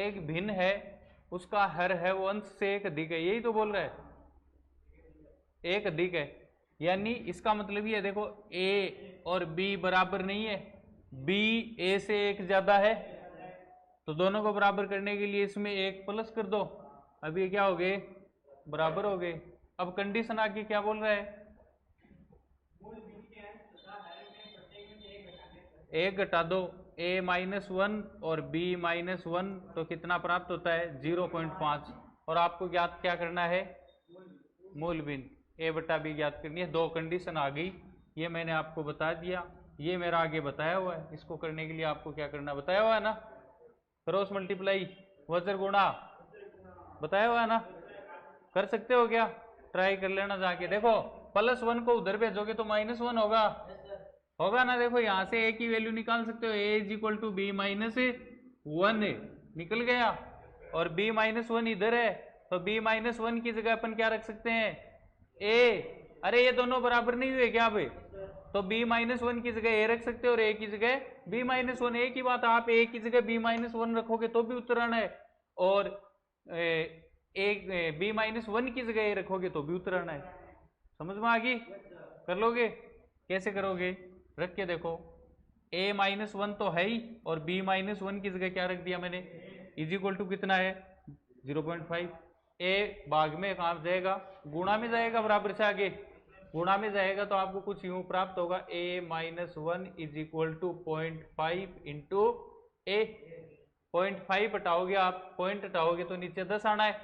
एक भिन्न है उसका हर है वो अंश से एक अधिक है, यही तो बोल रहा है, एक अधिक है। यानी इसका मतलब ये देखो ए और बी बराबर नहीं है, बी ए से एक ज्यादा है, तो दोनों को बराबर करने के लिए इसमें एक प्लस कर दो, अब ये क्या हो गए, बराबर हो गए। अब कंडीशन आगे क्या बोल रहा है, एक घटा दो, a -1 और b -1 तो कितना प्राप्त होता है 0.5, और आपको ज्ञात क्या करना है, मूल भिन्न a बटा b ज्ञात करनी है। दो कंडीशन आ गई, ये मैंने आपको बता दिया, ये मेरा आगे बताया हुआ है। इसको करने के लिए आपको क्या करना बताया हुआ है ना, क्रॉस मल्टीप्लाई वज्र गुणा बताया हुआ है ना, कर सकते हो क्या, ट्राई कर लेना जाके। देखो +1 को उधर भेजोगे तो -1 होगा, होगा ना। देखो यहां से a की वैल्यू निकाल सकते हो, a = b -1 निकल गया, और b -1 इधर है, तो b -1 की जगह अपन क्या रख सकते हैं, a। अरे ये दोनों बराबर नहीं हुए क्या भाई, तो b -1 की जगह a रख सकते हो और a की जगह b -1, एक ही बात, आप a की जगह b -1 रखोगे तो भी उत्तर आना है, और एक b -1 की जगह a रखोगे तो भी उत्तर आना है। समझ में आ गई, कर लोगे, कैसे करोगे, रख के देखो, a -1 तो है ही, और b -1 की जगह क्या रख दिया मैंने, = कितना है 0.5, a भाग में कहाँ जाएगा, गुणा में जाएगा, बराबर से आगे गुणा में जाएगा, तो आपको कुछ यूं प्राप्त होगा, a -1 = 0.5 इंटू a, 0.5 हटाओगे आप, पॉइंट हटाओगे तो नीचे 10 आना है,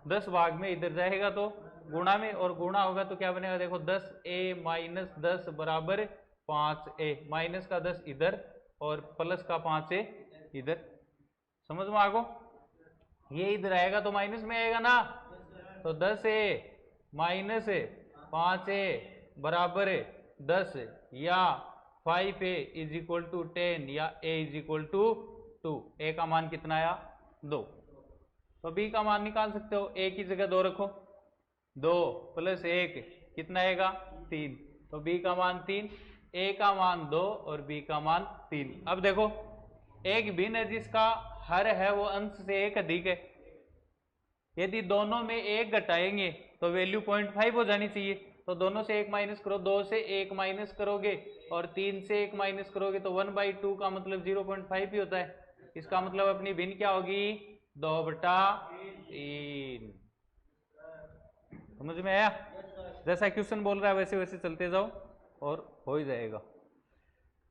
10 भाग में इधर जाएगा तो गुणा में, और गुणा होगा तो क्या बनेगा, देखो 10a - 10 बराबर 5a, माइनस का 10 इधर और प्लस का 5a इधर। समझ में आ गो, ये इधर आएगा तो माइनस में आएगा ना, तो 10a - 5a बराबर 10, या 5a = 10, या a = 2, a का मान कितना आया 2, तो b का मान निकाल सकते हो, a की जगह 2 रखो, 2 + 1 कितना आएगा 3, तो b का मान 3, a का मान 2 और b का मान 3। अब देखो एक भिन्न है जिसका हर है वो अंश से एक अधिक है, यदि दोनों में एक घटाएंगे तो वैल्यू 0.5 हो जानी चाहिए, तो दोनों से 1 माइनस करो, 2 से 1 माइनस करोगे और 3 से 1 माइनस करोगे तो 1/2 का मतलब 0.5 ही होता है। इसका मतलब अपनी भिन्न क्या होगी 2/3। समझ में आया, जैसा क्वेश्चन बोल रहा है वैसे वैसे चलते जाओ और हो ही जाएगा।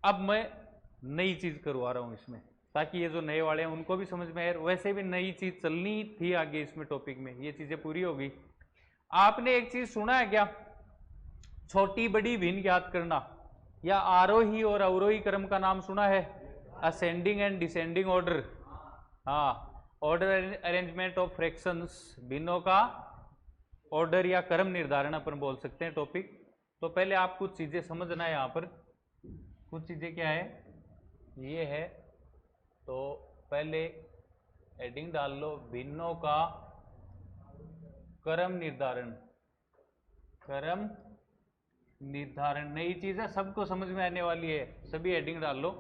अब मैं नई चीज करवा रहा हूं इसमें, ताकि ये जो नए वाले हैं उनको भी समझ में आए, वैसे भी नई चीज चलनी थी आगे इसमें टॉपिक में, ये चीजें पूरी हो गई। आपने एक चीज सुना है क्या, छोटी बड़ी भिन्न ज्ञात करना, या आरोही और अवरोही क्रम का नाम सुना है, असेंडिंग एंड डिसेंडिंग ऑर्डर, हाँ, ऑर्डर अरेंजमेंट ऑफ फ्रैक्शंस, भिन्नों का ऑर्डर या क्रम निर्धारण अपन बोल सकते हैं टॉपिक। तो पहले आप कुछ चीजें समझना है, यहाँ पर कुछ चीजें क्या है, ये है, तो पहले हेडिंग डाल लो, भिन्नों का क्रम निर्धारण, क्रम निर्धारण नई चीज है, सबको समझ में आने वाली है, सभी हेडिंग डाल लो।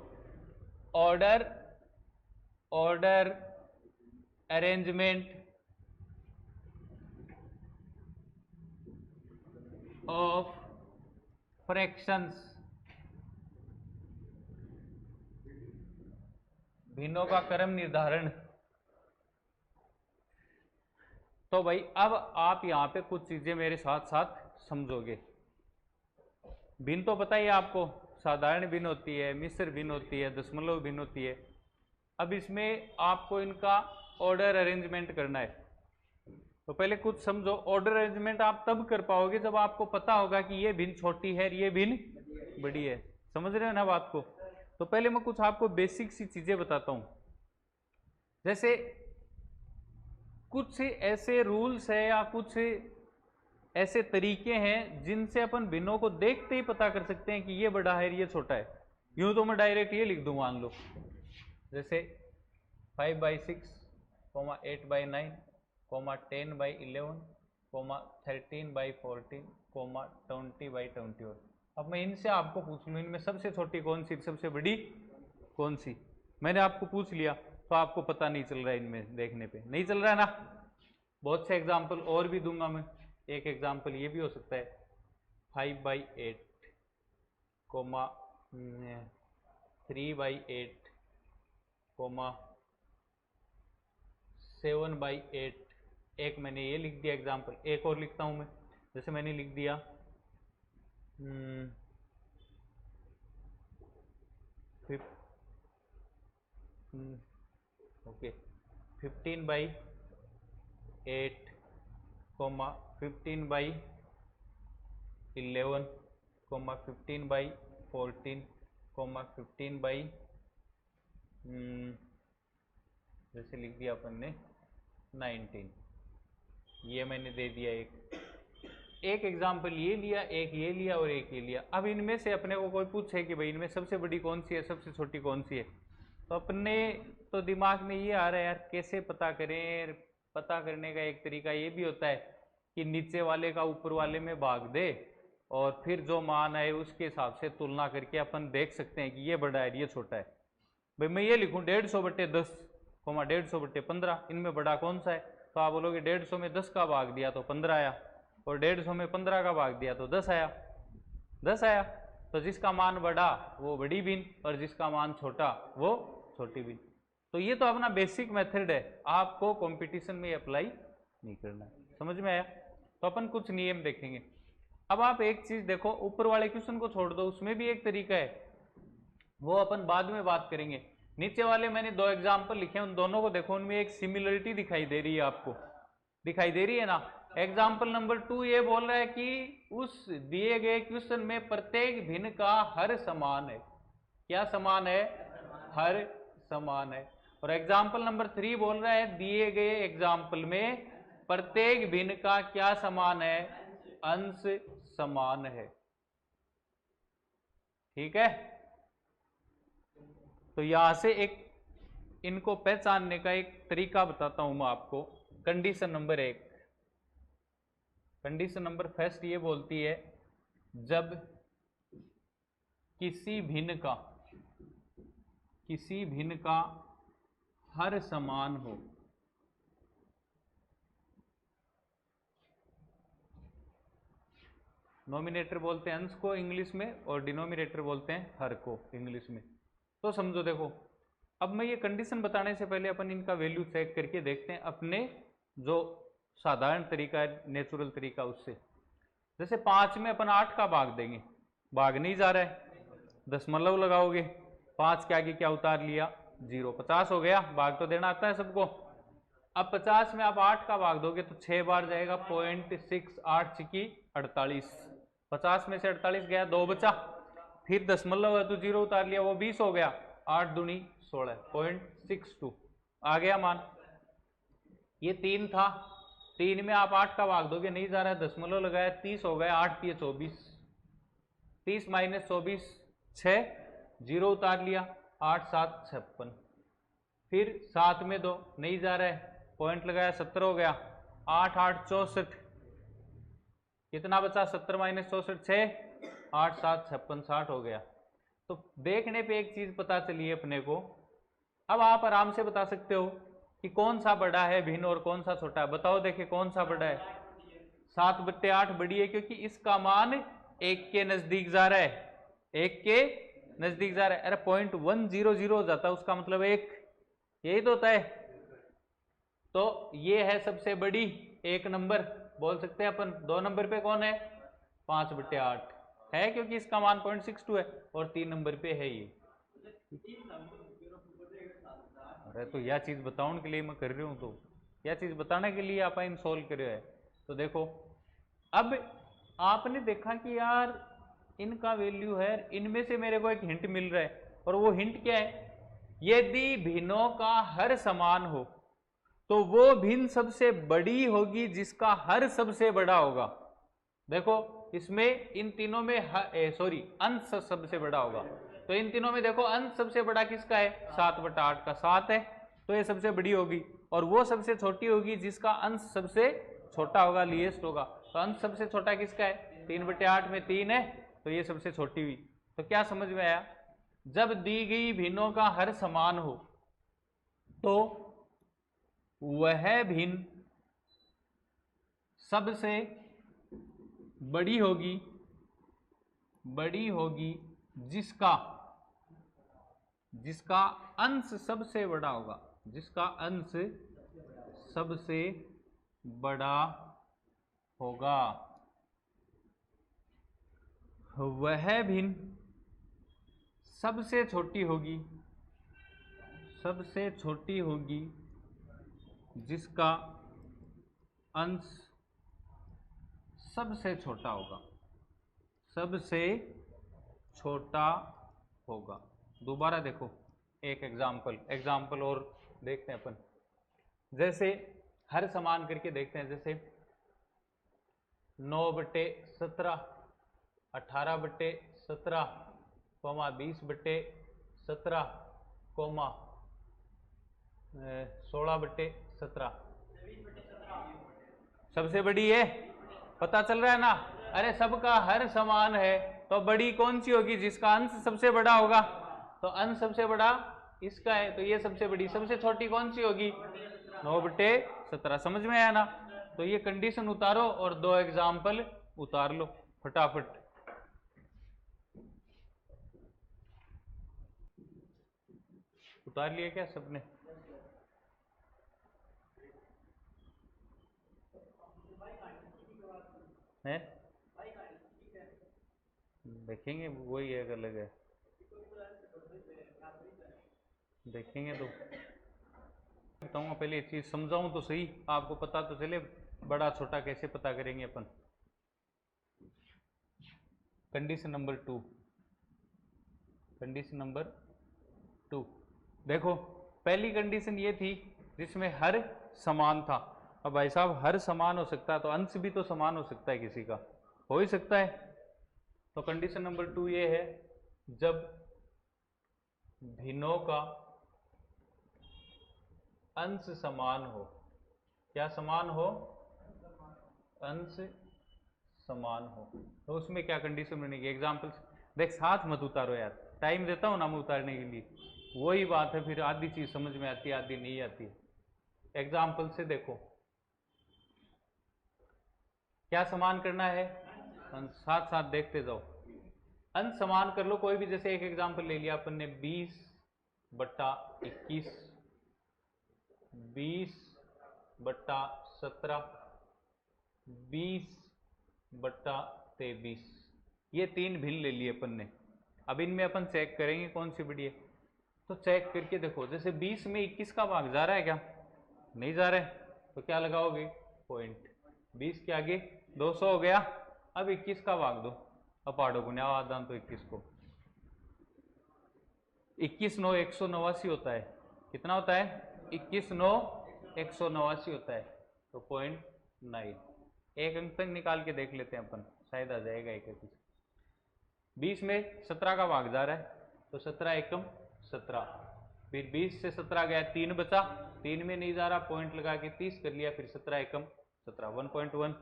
Order, order arrangement of fractions, भिन्नों का क्रम निर्धारण। तो भाई अब आप यहां पे कुछ चीजें मेरे साथ साथ समझोगे। भिन्न तो पता ही है आपको, साधारण भिन्न होती है, मिश्र भिन्न होती है, दशमलव भिन्न होती है। अब इसमें आपको इनका ऑर्डर अरेंजमेंट करना है, तो पहले कुछ समझो। ऑर्डर अरेंजमेंट आप तब कर पाओगे जब आपको पता होगा कि ये भिन्न छोटी है, ये भिन्न बड़ी है। समझ रहे हो ना बात को। तो पहले मैं कुछ आपको बेसिक सी चीजें बताता हूं, जैसे कुछ ऐसे रूल्स है या कुछ ऐसे तरीके हैं जिनसे अपन भिन्नों को देखते ही पता कर सकते हैं कि ये बड़ा है ये छोटा है। यूं तो मैं डायरेक्ट ये लिख दूं, मान लो जैसे 5/6, 8/9, 10/11, 13/14, 20/21। अब मैं इनसे आपको पूछ लूं, इनमें सबसे छोटी कौन सी, सबसे बड़ी कौन सी, मैंने आपको पूछ लिया, तो आपको पता नहीं चल रहा है, इनमें देखने पे नहीं चल रहा है ना। बहुत से एग्जाम्पल और भी दूंगा मैं। एक एग्जाम्पल ये भी हो सकता है 5/8 कोमा 3/8 कोमा 7/8। एक मैंने ये लिख दिया एग्जाम्पल, एक और लिखता हूं मैं। जैसे मैंने लिख दिया 15/8 कोमा 15/11 कोमा 15/14 कोमा 15 जैसे लिख दिया अपन ने 19। ये मैंने दे दिया एक एग्जाम्पल ये लिया, एक ये लिया और एक ये लिया। अब इनमें से अपने को कोई पूछे कि भाई इनमें सबसे बड़ी कौन सी है, सबसे छोटी कौन सी है, तो अपने तो दिमाग में ये आ रहा है यार कैसे पता करें। पता करने का एक तरीका ये भी होता है कि नीचे वाले का ऊपर वाले में भाग दे और फिर जो मान है उसके हिसाब से तुलना करके अपन देख सकते हैं कि ये बड़ा है ये छोटा है। भाई मैं ये लिखूं 150/10 कोमा 150/15, इनमें बड़ा कौन सा है, तो आप बोलोगे 150 में 10 का भाग दिया तो 15 आया, और 150 में 15 का भाग दिया तो 10 आया। 10 आया तो जिसका मान बड़ा वो बड़ी बीन और जिसका मान छोटा वो छोटी बीन। तो ये तो अपना बेसिक मेथड है, आपको कंपटीशन में अप्लाई नहीं करना है। समझ में आया। तो अपन कुछ नियम देखेंगे। अब आप एक चीज देखो, ऊपर वाले क्वेश्चन को छोड़ दो, उसमें भी एक तरीका है, वो अपन बाद में बात करेंगे। नीचे वाले मैंने 2 एग्जाम्पल लिखे, उन दोनों को देखो, उनमें एक सिमिलरिटी दिखाई दे रही है, आपको दिखाई दे रही है ना। एग्जाम्पल नंबर 2 ये बोल रहा है कि उस दिए गए क्वेश्चन में प्रत्येक भिन्न का हर समान है। क्या समान है? हर समान है। और एग्जाम्पल नंबर 3 बोल रहा है दिए गए एग्जाम्पल में प्रत्येक भिन्न का क्या समान है? अंश समान है। ठीक है। तो यहां से एक इनको पहचानने का एक तरीका बताता हूं मैं आपको। Condition number 1, condition number first ये बोलती है जब किसी भिन्न का हर समान हो, नोमिनेटर बोलते हैं अंश को इंग्लिश में और डिनोमिनेटर बोलते हैं हर को इंग्लिश में। तो समझो देखो, अब मैं ये कंडीशन बताने से पहले अपन इनका वैल्यू चेक करके देखते हैं अपने जो साधारण तरीका है, नेचुरल तरीका, उससे। जैसे 5 में अपन 8 का भाग देंगे, भाग नहीं जा रहा है, दशमलव लगाओगे, 5 के आगे क्या उतार लिया? 0, 50 हो गया। भाग तो देना आता है सबको। अब 50 में आप 8 का भाग दोगे तो 6 बार जाएगा, 0.6, 8 छिकी 48, 50 में से 48 गया, 2 बचा, फिर दशमलव है तो 0 उतार लिया, वो 20 हो गया, 8 दूनी 16, 0.62 आ गया मान। ये 3 था, 3 में आप 8 का भाग दोगे, नहीं जा रहा है, दशमलव लगाया, 30 हो गया, 8 3 24, 30 माइनस 24 6, 0 उतार लिया, 8 7 56, फिर 7 में 2 नहीं जा रहा है, पॉइंट लगाया, 70 हो गया, 8 8 64, कितना बचा? 70 माइनस 64 6, 8 7 56 60 हो गया। तो देखने पे एक चीज पता चली है अपने को। अब आप आराम से बता सकते हो कि कौन सा बड़ा है भिन्न और कौन सा छोटा है। बताओ देखे कौन सा बड़ा है? 7/8 बड़ी है, क्योंकि इसका मान 1 के नजदीक जा रहा है, 1 के नजदीक जा रहा है। अरे 0.100 हो जाता है, उसका मतलब 1, यही तो होता है। तो ये है सबसे बड़ी, 1 नंबर बोल सकते हैं अपन। 2 नंबर पे कौन है? 5/8 है, क्योंकि इसका मान 0.62 है, और 3 नंबर पे है ये। अरे तो यह चीज बताने के लिए मैं कर रही हूं, तो यह चीज बताने के लिए आप इन सोल्व कर रहे हैं। तो देखो, अब आपने देखा कि यार इनका वैल्यू है, इनमें से मेरे को एक हिंट मिल रहा है, और वो हिंट क्या है? यदि भिन्नों का हर समान हो तो वो भिन्न सबसे बड़ी होगी जिसका हर सबसे बड़ा होगा। देखो इसमें इन तीनों में अंश सबसे बड़ा होगा, तो इन तीनों में देखो अंश सबसे बड़ा किसका है? 7/8 का 7 है, तो ये सबसे बड़ी होगी। और वो सबसे छोटी होगी जिसका अंश सबसे छोटा होगा, लीएस्ट होगा। तो अंश सबसे छोटा किसका है? 3/8 में 3 है, तो ये सबसे छोटी हुई। तो क्या समझ में आया? जब दी गई भिन्नों का हर समान हो तो वह भिन्न सबसे बड़ी होगी जिसका अंश सबसे बड़ा होगा, जिसका अंश सबसे बड़ा होगा। वह भिन्न सबसे छोटी होगी जिसका अंश सबसे छोटा होगा। दोबारा देखो एक एग्जाम्पल और देखते हैं अपन। जैसे हर समान करके देखते हैं। जैसे 9/17, 18/17, 20/17, 16/17 सबसे बड़ी है, पता चल रहा है ना। अरे सबका हर समान है तो बड़ी कौन सी होगी, जिसका अंश सबसे बड़ा होगा। तो अंश सबसे बड़ा इसका है तो ये सबसे बड़ी। सबसे छोटी कौन सी होगी, 9/17। समझ में आया ना। तो ये कंडीशन उतारो और दो एग्जाम्पल उतार लो फटाफट। उतार लिए क्या सबने? है देखेंगे, वही एक अलग है, देखेंगे। तो बताऊंगा, पहले एक चीज समझाऊं तो सही, आपको पता तो चले बड़ा छोटा कैसे पता करेंगे अपन। कंडीशन नंबर टू देखो, पहली कंडीशन ये थी जिसमें हर समान था। अब भाई साहब हर समान हो सकता है तो अंश भी तो समान हो सकता है, किसी का हो ही सकता है। तो कंडीशन नंबर 2 ये है, जब भिन्नों का अंश समान हो। क्या समान हो, अंश समान हो। तो उसमें क्या कंडीशन बनेगी, एग्जाम्पल देख, साथ मत उतारो यार, टाइम देता हूं ना मैं उतारने के लिए। वही बात है, फिर आधी चीज समझ में आती है आधी नहीं आती है। एग्जाम्पल से देखो क्या समान करना है, अंश। साथ साथ देखते जाओ, अंश समान कर लो कोई भी। जैसे एक एग्जाम्पल ले लिया अपन ने 20/21, 20/17, 20/23, ये तीन भिन्न ले लिए अपन ने। अब इनमें अपन चेक करेंगे कौन सी बड़ी है। तो चेक करके देखो, जैसे 20 में 21 का भाग जा रहा है क्या, नहीं जा रहा है, तो क्या लगाओगे, पॉइंट। 20 के आगे 200 हो गया। अब 21 का भाग दो, अब पाड़ो गुना आदान, तो 21 को 21 9 189 होता है। कितना होता है, 21 9 189 होता है। तो 0.9, एक अंक तक निकाल के देख लेते हैं अपन, शायद आ जाएगा एक। 20 में 17 का भाग जा रहा है तो 17 एकम 17। फिर 20 से 17 गया, 3 बचा, 3 में नहीं जा रहा, पॉइंट लगा के 30 कर लिया। फिर 17 एकम 17, 1.1।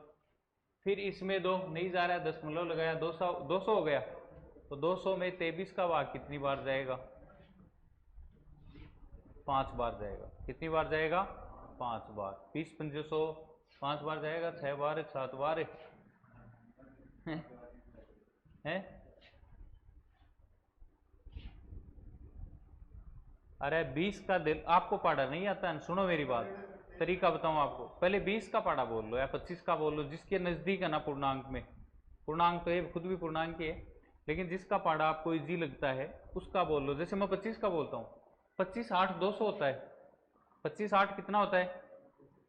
फिर इसमें 2 नहीं जा रहा है, दशमलव लगाया, 200 हो गया। तो 200 में 23 का भाग कितनी बार जाएगा, 5 बार जाएगा। कितनी बार जाएगा, 5 बार। 20 पंजे 100, 5 बार जाएगा, 6 बार 7 बार है। अरे 20 का दिल आपको पाड़ा नहीं आता है, सुनो मेरी बात, तरीका बताऊं आपको। पहले 20 का पाड़ा बोल लो या 25 का बोल लो, जिसके नजदीक है ना पूर्णांक में। पूर्णांक तो ये खुद भी पूर्णांक ही है, लेकिन जिसका पाड़ा आपको इजी लगता है उसका बोल लो। जैसे मैं 25 का बोलता हूँ, 25 8 200 होता है। 25 8 कितना होता है,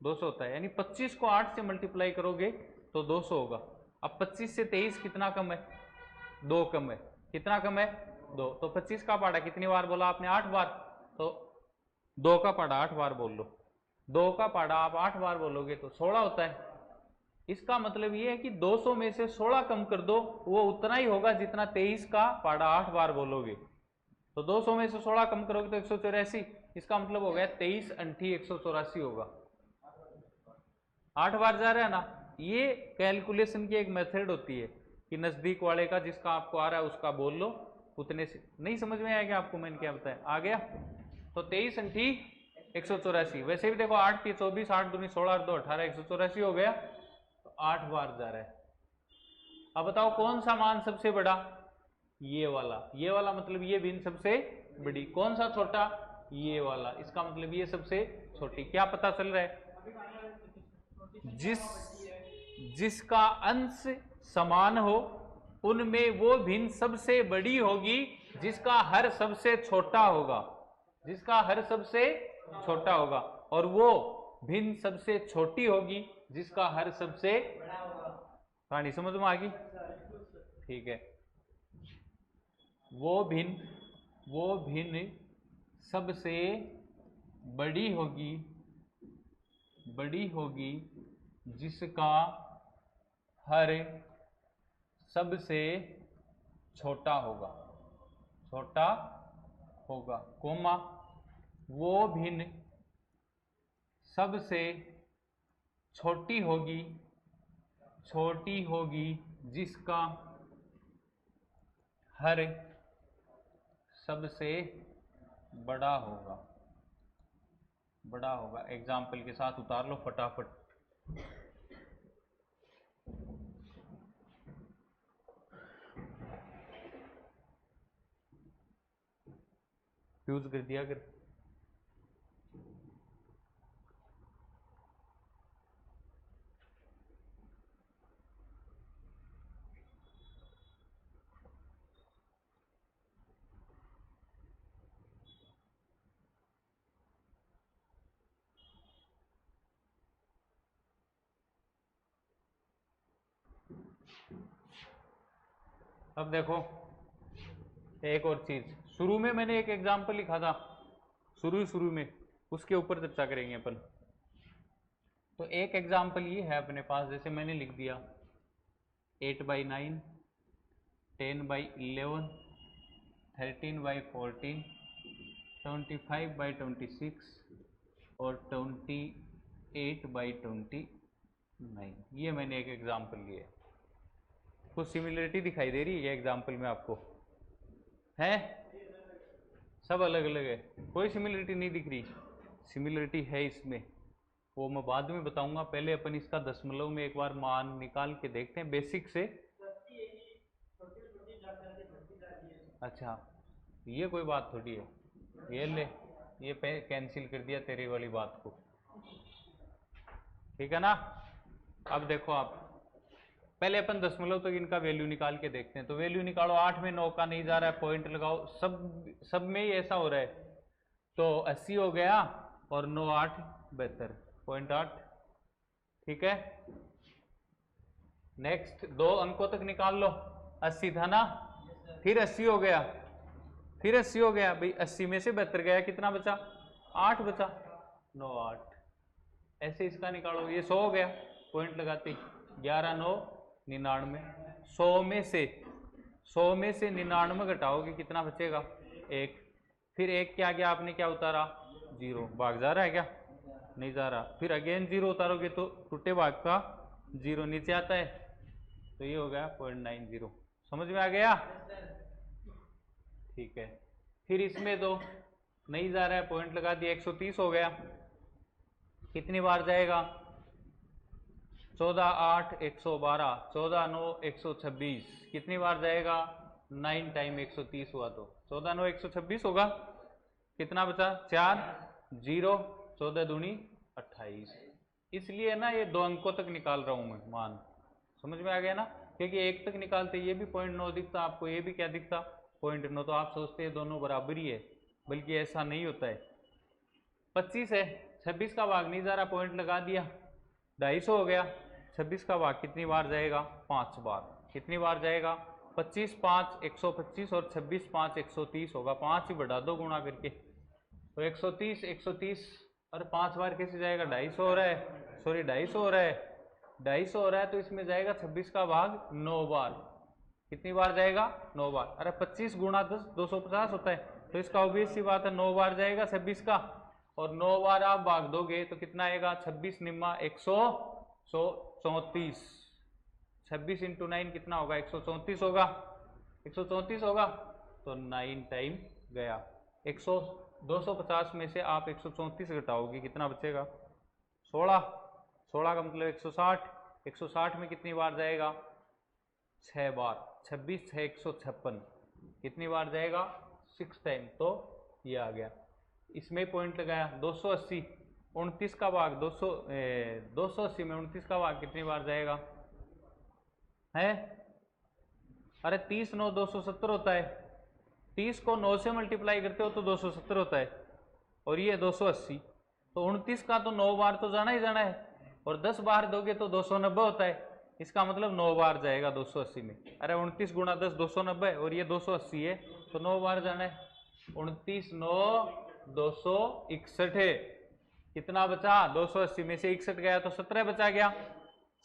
200 होता है। यानी 25 को 8 से मल्टीप्लाई करोगे तो 200 होगा। अब 25 से 23 कितना कम है, 2 कम है। कितना कम है, 2। तो 25 का पाड़ा कितनी बार बोला आपने, 8 बार। तो 2 का पाड़ा 8 बार बोल लो। 2 का पाड़ा आप 8 बार बोलोगे तो 16 होता है। इसका मतलब ये है कि 200 में से 16 कम कर दो, वो उतना ही होगा जितना 23 का पाड़ा 8 बार बोलोगे। तो 200 में से 16 कम करोगे तो 184। इसका मतलब हो गया 23 अंठी 184 होगा। 8 बार जा रहा है ना। ये कैलकुलेशन की एक मेथड होती है कि नजदीक वाले का, जिसका आपको आ रहा है उसका बोल लो, उतने से। नहीं समझ में आएगा आपको मैंने क्या बताया, आ गया। तो 23 अंठी 184। वैसे भी देखो 8 3 24, 8 दूनी 16, 8 2 18, 184 हो गया, तो 8 बार जा रहा है। अब बताओ कौन सा मान सबसे बड़ा? ये वाला मतलब ये भिन्न सबसे बड़ी। कौन सा छोटा? ये वाला। इसका मतलब ये सबसे छोटी। क्या पता चल रहा है? जिसका अंश समान हो उनमें वो भिन्न सबसे बड़ी होगी जिसका हर सबसे छोटा होगा, जिसका हर सबसे छोटा होगा, और वो भिन्न सबसे छोटी होगी जिसका हर सबसे कहानी समझ में आ गई? ठीक है। वो भिन्न सबसे बड़ी होगी जिसका हर सबसे छोटा होगा, कोमा वो भिन्न सबसे छोटी होगी जिसका हर सबसे बड़ा होगा। एग्जाम्पल के साथ उतार लो फटाफट। फ्यूज कर दिया कर। अब देखो एक और चीज, शुरू में मैंने एक एग्जाम्पल लिखा था, शुरू में, उसके ऊपर चर्चा करेंगे अपन। तो एक एग्जाम्पल ये है अपने पास, जैसे मैंने लिख दिया 8/9, 10/11, 13/14, 25/26 और 28/29। ये मैंने एक एग्जाम्पल लिया है। कुछ सिमिलरिटी दिखाई दे रही है एग्जाम्पल में आपको? है सब अलग अलग है, कोई सिमिलरिटी नहीं दिख रही? सिमिलरिटी है इसमें, वो मैं बाद में बताऊंगा। पहले अपन इसका दशमलव में एक बार मान निकाल के देखते हैं बेसिक से। अच्छा, ये कोई बात थोड़ी है, ये ले, ये कैंसिल कर दिया तेरी वाली बात को, ठीक है ना? अब देखो आप, पहले अपन दशमलव तक इनका वैल्यू निकाल के देखते हैं। तो वैल्यू निकालो, 8 में 9 का नहीं जा रहा है, पॉइंट लगाओ, सब में ही ऐसा हो रहा है। तो 80 हो गया और 9 8 72, 0.8, ठीक है। नेक्स्ट 2 अंकों तक निकाल लो, 80 था ना, फिर 80 हो गया, फिर 80 हो गया भाई, 80 में से 72 गया, कितना बचा? 8 बचा, 9 8। ऐसे इसका निकालो, ये 100 हो गया, पॉइंट लगाते 11 9 99। 100 में से 99 घटाओगे कितना बचेगा? 1। फिर 1 क्या गया, आपने क्या उतारा? 0। भाग जा रहा है क्या? नहीं जा रहा। फिर अगेन 0 उतारोगे तो टूटे भाग का 0 नीचे आता है, तो ये हो गया 0.90। समझ में आ गया? ठीक है। फिर इसमें तो नहीं जा रहा है, पॉइंट लगा दिया, 130 हो गया, कितनी बार जाएगा? 14 8 112, 14 9 126, कितनी बार जाएगा? 9 टाइम 130 हुआ तो 14 9 126 होगा। कितना बचा? 4 0, 14 दूनी 28। इसलिए ना ये 2 अंकों तक निकाल रहा हूं मैं मान। समझ में आ गया ना? क्योंकि 1 तक निकालते ये भी 0.9 दिखता आपको, ये भी क्या दिखता? 0.9। तो आप सोचते हैं दोनों बराबर ही है, बल्कि ऐसा नहीं होता है। 25 है, 26 का भाग नहीं जा रहा, पॉइंट लगा दिया, 250 हो गया। 26 का भाग कितनी बार जाएगा? 5 बार। कितनी बार जाएगा? 25 5 125 और 26 5 130 होगा। 5 ही बढ़ा दो गुणा करके, तो 130 130 और 5 बार कैसे जाएगा? 250 हो रहा है, सॉरी 250 हो रहा है, 250 हो रहा है। तो इसमें जाएगा 26 का भाग 9 बार। कितनी बार जाएगा? 9 बार। अरे 25 गुणा 10 250 होता है, तो इसका ऑब्वियस सी बात है 9 बार जाएगा 26 का, और 9 बार आप भाग दोगे तो कितना आएगा? 26 निम्मा 134। 26 इंटू 9 कितना होगा? 134 होगा, 134 होगा, तो 9 टाइम गया। 250 में से आप 134 घटाओगे, कितना बचेगा? 16। 16 का मतलब 160। 160 में कितनी बार जाएगा? 6 बार। 26 6 156, कितनी बार जाएगा? 6 टाइम। तो ये आ गया। इसमें पॉइंट लगाया। 280, 29 का भाग 280 में 29 का भाग कितनी बार जाएगा है? अरे 30 9 270 होता है। 30 को 9 से मल्टीप्लाई करते हो तो 270 होता है, और ये 280। तो 29 का तो 9 बार तो जाना ही जाना है, और 10 बार दोगे तो 290 होता है। इसका मतलब 9 बार जाएगा 280 में। अरे 29 गुणा 10 290, और ये 280 है, तो 9 बार जाना है। 29 9 261 है। कितना बचा? 280 में से 61 गया तो 17 बचा गया।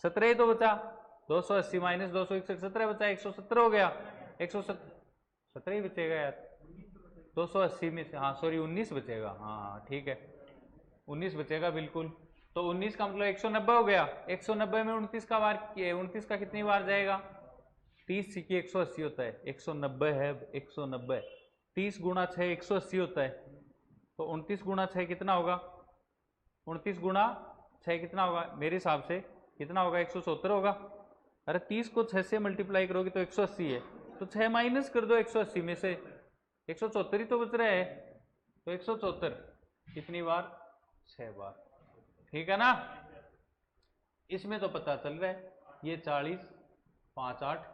17 ही तो बचा। 280 माइनस 261, 17 बचा। 170 हो गया। 170 ही बचेगा यार। 280 में से, हाँ सॉरी 19 बचेगा। हाँ ठीक है, 19 बचेगा बिल्कुल। तो 19 का मतलब 190 हो गया। 190 में 29 का बार, 29 का कितनी बार जाएगा? 30 की 180 होता है। 190 है 190। 30 गुणा 6 180 होता है। तो 29 गुणा 6 कितना होगा? 29 गुणा 6 कितना होगा? मेरे हिसाब से कितना होगा? 170 होगा। अरे 30 को 6 से मल्टीप्लाई करोगे तो 180 है, तो 6 माइनस कर दो 180 में से। 174 ही तो बच रहा है। तो 174 कितनी बार? 6 बार। ठीक है ना? इसमें तो पता चल रहा है। ये 40 5 8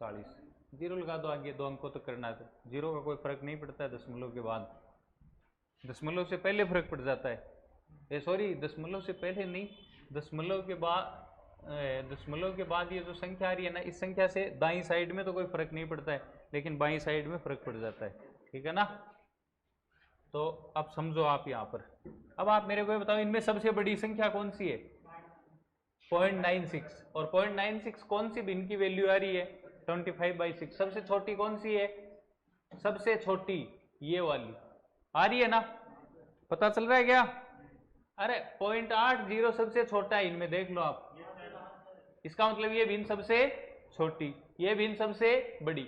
40, जीरो लगा दो आगे। 2 अंकों तक करना है तो जीरो का कोई फर्क नहीं पड़ता है। दशमलव के बाद, दशमलव से पहले फर्क पड़ जाता है। सॉरी, दशमलव से पहले नहीं, दशमलव के बाद। दशमलव के बाद ये जो संख्या आ रही है ना, इस संख्या से दाईं साइड में तो कोई फर्क नहीं पड़ता है, लेकिन बाईं साइड में फर्क पड़ जाता है। ठीक है ना? तो अब समझो आप यहाँ पर। अब आप मेरे को बताओ, इनमें सबसे बड़ी संख्या कौन सी है? 0.96। और 0.96 कौन सी भिन्न की वैल्यू आ रही है? 25/6। सबसे छोटी कौन सी है? सबसे छोटी ये वाली आ रही है ना? पता चल रहा है क्या? अरे 0.80 सबसे छोटा है इनमें, देख लो आप। इसका मतलब ये भिन्न सबसे छोटी, ये भिन्न सबसे बड़ी।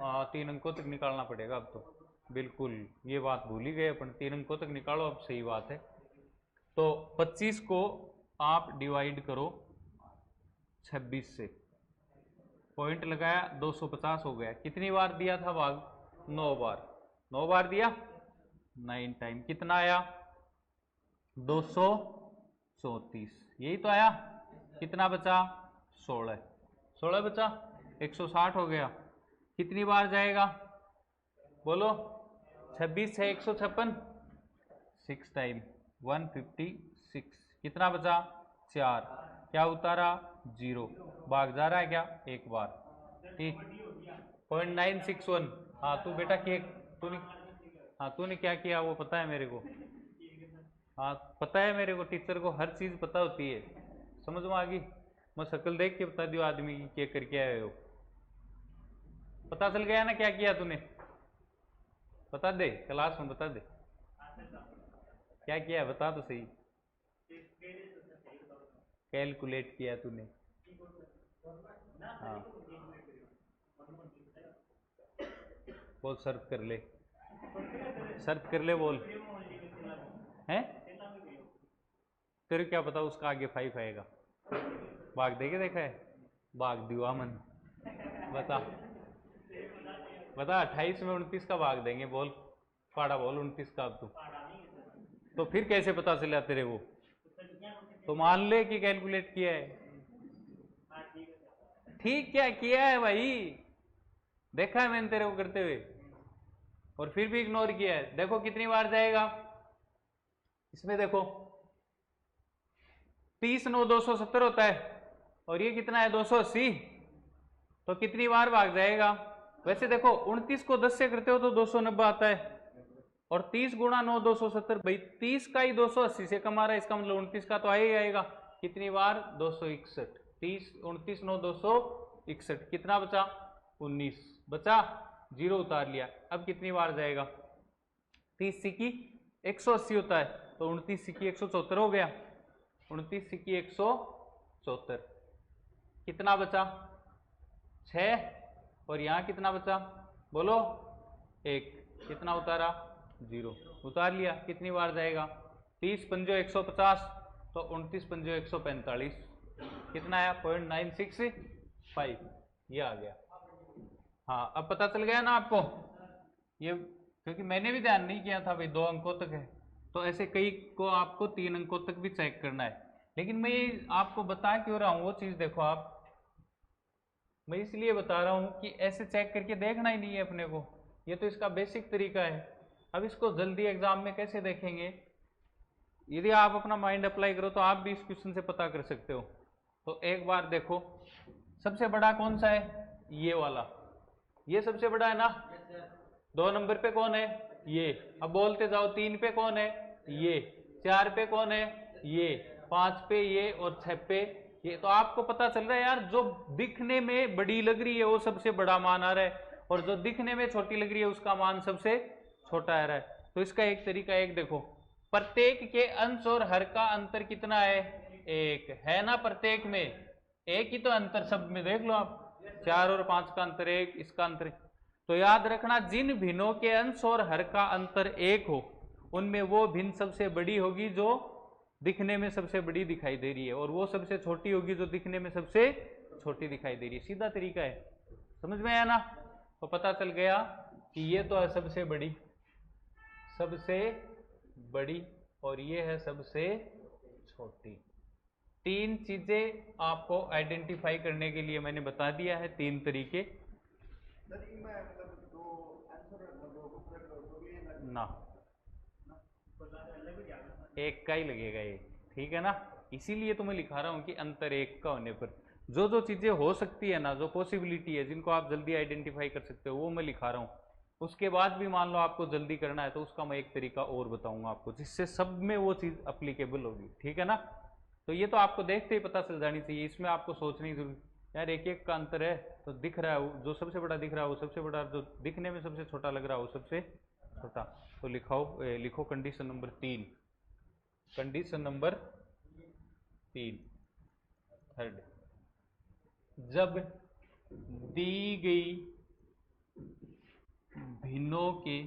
हाँ, 3 अंकों तक निकालना पड़ेगा अब तो। बिल्कुल, ये बात भूल ही गए अपन। 3 अंकों तक निकालो अब, सही बात है। तो 25 को आप डिवाइड करो 26 से, पॉइंट लगाया, 250 हो गया। कितनी बार दिया था भाग? 9 बार। 9 बार दिया, 9 टाइम। कितना आया? 234। यही तो आया। कितना बचा? 16। 16 बचा। 160 हो गया। कितनी बार जाएगा बोलो? 26 है 156, 6 टाइम 156। कितना बचा? 4। क्या उतारा? 0। भाग जा रहा है क्या? एक बार। ठीक, 0.961। हाँ तू बेटा तूने, हाँ तूने क्या किया वो पता है मेरे को। हाँ पता है मेरे को, टीचर को हर चीज पता होती है। समझ में आ गई? मैं शक्ल देख के बता दियो आदमी की क्या करके आए हो। पता चल गया ना क्या किया तूने? बता दे, क्लास में बता दे क्या किया, बता तो सही। कैलकुलेट किया तूने? हाँ बोल, सर्च कर ले, सर्च कर ले, बोल। हैं? तेरे क्या पता उसका आगे 5 आएगा? भाग देके देखा है? भाग दिवा मन। बता बता, 28 में 29 का भाग देंगे, बोल। पाड़ा बोल 29 का। अब तू तो फिर कैसे पता चला तेरे को? तो मान ले कि कैलकुलेट किया है। ठीक क्या किया है भाई? देखा है मैंने तेरे को करते हुए, और फिर भी इग्नोर किया है। देखो कितनी बार जाएगा इसमें, देखो 30 9 270 होता है, और ये कितना है? 280। तो कितनी बार भाग जाएगा? वैसे देखो 29 को 10 से करते हो तो 290 आता है, और 30 गुणा 9 270। भाई 30 का ही 280 से कमा रहा है, इसका मतलब 29 का तो आया ही आएगा। कितनी बार? 261। 30 29 9 261। कितना बचा? 19 बचा। 0 उतार लिया। अब कितनी बार जाएगा? 30 सिक्की 180 होता है, तो 29 सिक्की 174 हो गया। 29 सिक्की 174। कितना बचा? 6। और यहाँ कितना बचा बोलो? 1। कितना उतारा 0, उतार लिया। कितनी बार जाएगा 30 पंजो 150, तो 29 पंजो 145, कितना आया 0.965, ये आ गया। हाँ अब पता चल गया ना आपको ये, क्योंकि मैंने भी ध्यान नहीं किया था भाई 2 अंकों तक है, तो ऐसे कई को आपको 3 अंकों तक भी चेक करना है। लेकिन मैं ये आपको बता क्यों रहा हूँ वो चीज़ देखो आप, मैं इसलिए बता रहा हूँ कि ऐसे चेक करके देखना ही नहीं है अपने को, ये तो इसका बेसिक तरीका है। अब इसको जल्दी एग्जाम में कैसे देखेंगे, यदि आप अपना माइंड अप्लाई करो तो आप भी इस क्वेश्चन से पता कर सकते हो। तो एक बार देखो सबसे बड़ा कौन सा है, ये वाला, ये सबसे बड़ा है ना। 2 नंबर पे कौन है, ये। अब बोलते जाओ 3 पे कौन है, ये। 4 पे कौन है, ये। 5 पे ये, और 6 पे ये। तो आपको पता चल रहा है यार जो दिखने में बड़ी लग रही है वो सबसे बड़ा मान आ रहा है, और जो दिखने में छोटी लग रही है उसका मान सबसे छोटा आ रहा है। तो इसका एक तरीका एक देखो, प्रत्येक के अंश और हर का अंतर कितना है, 1 है ना। प्रत्येक में एक ही तो अंतर, सब में देख लो आप, 4 और 5 का अंतर 1, इसका अंतर। तो याद रखना जिन भिन्नों के अंश और हर का अंतर 1 हो उनमें वो भिन्न सबसे बड़ी होगी जो दिखने में सबसे बड़ी दिखाई दे रही है, और वो सबसे छोटी होगी जो दिखने में सबसे छोटी दिखाई दे रही है। सीधा तरीका है, समझ में आया ना। तो पता चल गया कि ये तो है सबसे बड़ी, सबसे बड़ी, और ये है सबसे छोटी। 3 चीजें आपको आइडेंटिफाई करने के लिए मैंने बता दिया है, 3 तरीके ना, एक का ही लगेगा ये, ठीक है ना। इसीलिए तो मैं लिखा रहा हूं कि अंतर 1 का होने पर जो जो चीजें हो सकती है ना, जो पॉसिबिलिटी है जिनको आप जल्दी आइडेंटिफाई कर सकते हो, वो मैं लिखा रहा हूं। उसके बाद भी मान लो आपको जल्दी करना है तो उसका मैं एक तरीका और बताऊंगा आपको, जिससे सब में वो चीज अप्लीकेबल होगी, ठीक है ना। तो ये तो आपको देखते ही पता चल जानी चाहिए, इसमें आपको सोचने की जरूरत यार, 1 का अंतर है तो दिख रहा है जो सबसे बड़ा दिख रहा है वो सबसे बड़ा, जो दिखने में सबसे छोटा लग रहा है वो सबसे छोटा। तो लिखो condition number 3, condition number 3, third, जब दी गई भिन्नों के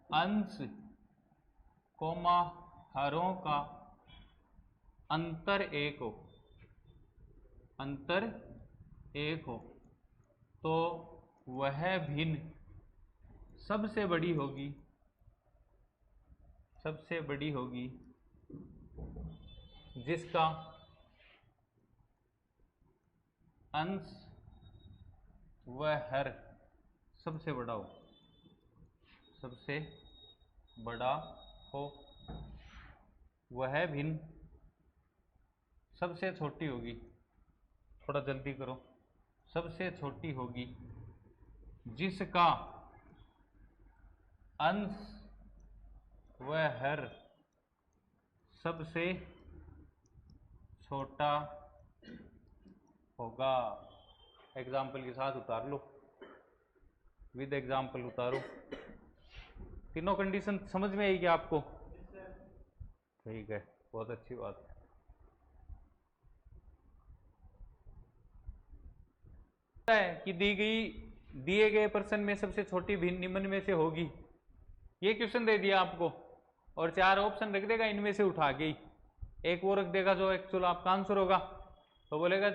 अंश कोमा हरों का अंतर 1 हो, अंतर 1 हो, तो वह भिन्न सबसे बड़ी होगी, सबसे बड़ी होगी जिसका अंश व हर सबसे बड़ा हो, सबसे बड़ा हो। वह भिन्न सबसे छोटी होगी, थोड़ा जल्दी करो, सबसे छोटी होगी जिसका अंश व हर सबसे छोटा होगा। एग्जाम्पल के साथ उतार लो, विद एग्जाम्पल उतारो। तीनों कंडीशन समझ में आई क्या आपको? ठीक है, बहुत अच्छी बात है कि दिए गए पर्सन में सबसे छोटी भिन्न निम्न में से होगी। ये क्वेश्चन दे दिया आपको और 4 ऑप्शन रख देगा, इनमें से उठा के ही एक वो रख देगा जो एक्चुअल आपका आंसर होगा। तो बोलेगा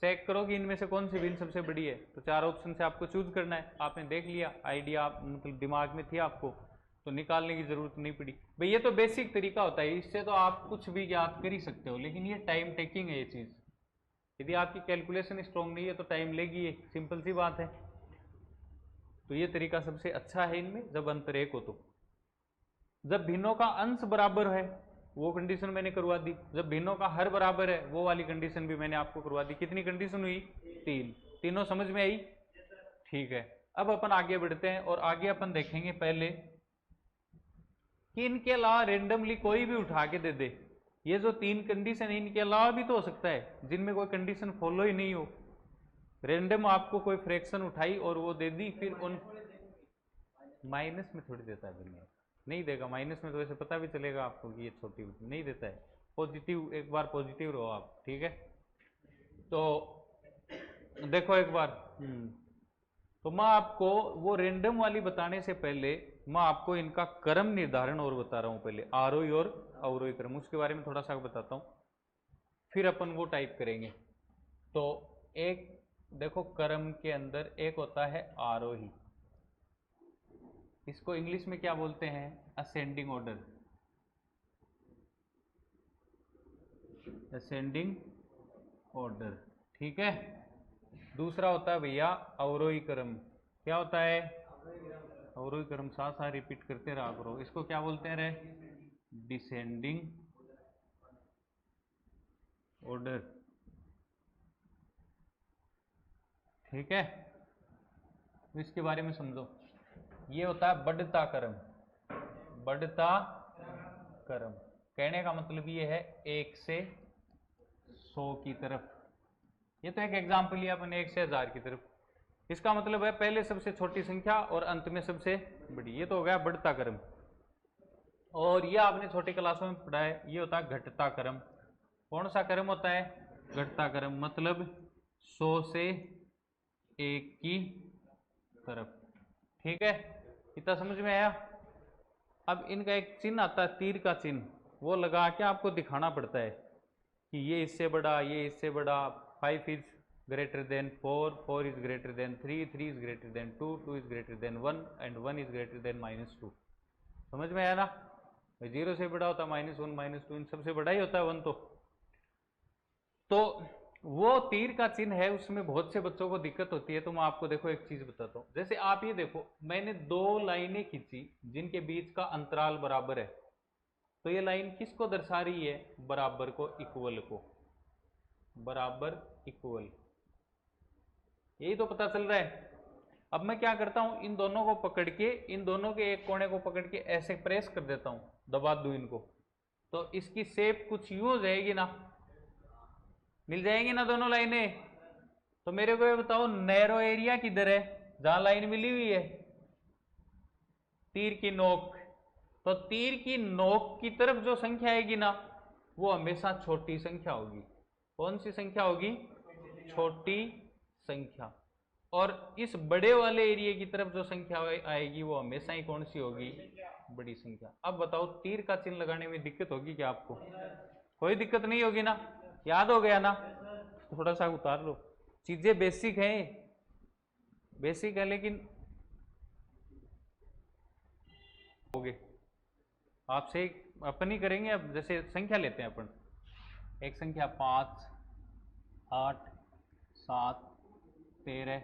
चेक करो कि इनमें से कौन सी भिन्न सबसे बड़ी है, तो 4 ऑप्शन से आपको चूज करना है। आपने देख लिया, आइडिया मतलब दिमाग में थी आपको, तो निकालने की जरूरत नहीं पड़ी भाई। ये तो बेसिक तरीका होता है, इससे तो आप कुछ भी याद कर ही सकते हो, लेकिन ये टाइम टेकिंग है ये चीज़। यदि आपकी कैलकुलेशन स्ट्रॉन्ग नहीं है तो टाइम लेगी, ये सिंपल सी बात है। तो ये तरीका सबसे अच्छा है इनमें, जब अंतर 1 हो तो। जब भिन्नों का अंश बराबर है वो कंडीशन मैंने करवा दी, जब भिन्नों का हर बराबर है वो वाली कंडीशन भी मैंने आपको करवा दी। कितनी कंडीशन हुई? 3। तीनों समझ में आई? ठीक है, अब अपन आगे बढ़ते हैं और आगे अपन देखेंगे पहले कि इनके अलावा रेंडमली कोई भी उठा के दे दे। ये जो 3 कंडीशन है इनके अलावा भी तो हो सकता है जिनमें कोई कंडीशन फॉलो ही नहीं हो। रेंडम आपको कोई फ्रैक्शन उठाई और वो दे दी, फिर उन माइनस में थोड़ी देता है दुनिया, नहीं देगा माइनस में, तो वैसे पता भी चलेगा आपको कि ये छोटी नहीं देता है। पॉजिटिव, एक बार पॉजिटिव रहो आप, ठीक है। तो देखो एक बार तो मैं आपको वो रेंडम वाली बताने से पहले मैं आपको इनका क्रम निर्धारण और बता रहा हूं। पहले आरोही और अवरोही क्रम, उसके बारे में थोड़ा सा बताता हूं, फिर अपन वो टाइप करेंगे। तो एक देखो, क्रम के अंदर एक होता है आरोही, इसको इंग्लिश में क्या बोलते हैं? असेंडिंग ऑर्डर, असेंडिंग ऑर्डर, ठीक है। दूसरा होता है भैया अवरोही क्रम। क्या होता है? अवरोही क्रम, साथ साथ रिपीट करते रहा करो। इसको क्या बोलते हैं रे? डिसेंडिंग ऑर्डर, ठीक है। इसके बारे में समझो। ये होता है बढ़ता क्रम, बढ़ता क्रम। कहने का मतलब ये है 1 से 100 की तरफ। ये तो एक एग्जाम्पल लिया अपन 1 से 1000 की तरफ। इसका मतलब है पहले सबसे छोटी संख्या और अंत में सबसे बड़ी। ये तो हो गया बढ़ता क्रम। और ये आपने छोटी क्लासों में पढ़ा है, ये होता है घटता क्रम। कौन सा क्रम होता है? घटता क्रम, मतलब 100 से 1 की तरफ, ठीक है। इतना समझ में आया? अब इनका एक चिन्ह आता है, तीर का चिन्ह, वो लगा के आपको दिखाना पड़ता है कि ये इससे बड़ा, ये इससे बड़ा। 5 is greater than 4, 4 is greater than 3, 3 is greater than 2, 2 is greater than 1 and 1 is greater than -2। समझ में आया ना? 0 से बड़ा होता है -1, -2, इन सबसे बड़ा ही होता है 1। तो वो तीर का चिन्ह है, उसमें बहुत से बच्चों को दिक्कत होती है। तो मैं आपको देखो एक चीज बताता हूँ। जैसे आप ये देखो, मैंने 2 लाइनें खींची जिनके बीच का अंतराल बराबर है। तो ये लाइन किसको दर्शा रही है? बराबर को, इक्वल को, बराबर इक्वल, यही तो पता चल रहा है। अब मैं क्या करता हूं, इन दोनों को पकड़ के, इन दोनों के एक कोने को पकड़ के ऐसे प्रेस कर देता हूं, दबा दूं इनको, तो इसकी शेप कुछ यूं हो जाएगी ना, मिल जाएंगी ना दोनों लाइनें। तो मेरे को ये बताओ, नैरो एरिया किधर है जहां लाइन मिली हुई है? तीर की नोक। तो तीर की नोक की तरफ जो संख्या आएगी ना, वो हमेशा छोटी संख्या होगी। कौन सी संख्या होगी? छोटी संख्या। और इस बड़े वाले एरिया की तरफ जो संख्या आएगी वो हमेशा ही कौन सी होगी? बड़ी संख्या। अब बताओ, तीर का चिन्ह लगाने में दिक्कत होगी क्या आपको? कोई दिक्कत नहीं होगी ना? याद हो गया ना? थोड़ा सा उतार लो, चीजें बेसिक हैं, बेसिक है, लेकिन होगे आपसे अपन ही करेंगे। अब जैसे संख्या लेते हैं अपन, एक संख्या 5, 8, 7, 13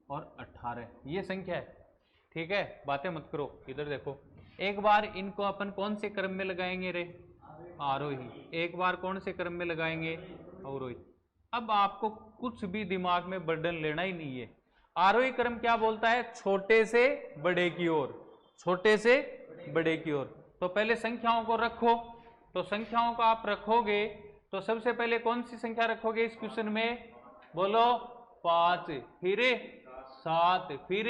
और 18, ये संख्या है, ठीक है। बातें मत करो, इधर देखो। एक बार इनको अपन कौन से क्रम में लगाएंगे रे? आरोही। एक बार कौन से क्रम में लगाएंगे? अवरोही। अब आपको कुछ भी दिमाग में बर्डन लेना ही नहीं है। आरोही क्रम क्या बोलता है? छोटे से बड़े की ओर, छोटे से बड़े की ओर। तो पहले संख्याओं को रखो। तो संख्याओं को आप रखोगे तो सबसे पहले कौन सी संख्या रखोगे इस क्वेश्चन में? बोलो। 5, फिर 7, फिर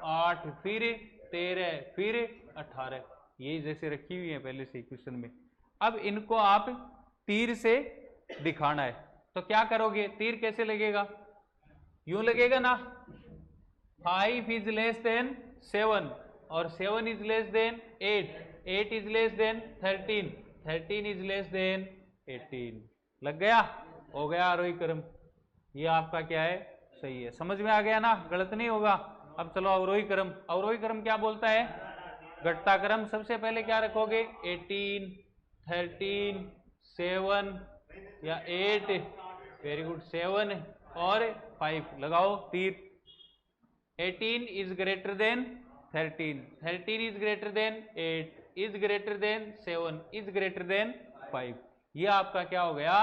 8, फिर 13, फिर 18, ये जैसे रखी हुई है पहले से क्वेश्चन में। अब इनको आप तीर से दिखाना है, तो क्या करोगे? तीर कैसे लगेगा? यूं लगेगा ना, 5 इज लेस देन 7 और 7 is less than 8, 8 is less than 13, 13 is less than 18। लग गया? हो गया आरोही क्रम। ये आपका क्या है? सही है। समझ में आ गया ना? गलत नहीं होगा। अब चलो अवरोही क्रम। अवरोही क्रम क्या बोलता है? घटता क्रम। सबसे पहले क्या रखोगे? 18, 13, 7 या 8, वेरी गुड, 7 और 5। लगाओ तीर। 18 is greater than 13, 13 is greater than 8, is greater than 7, is greater than 5। ये आपका क्या हो गया?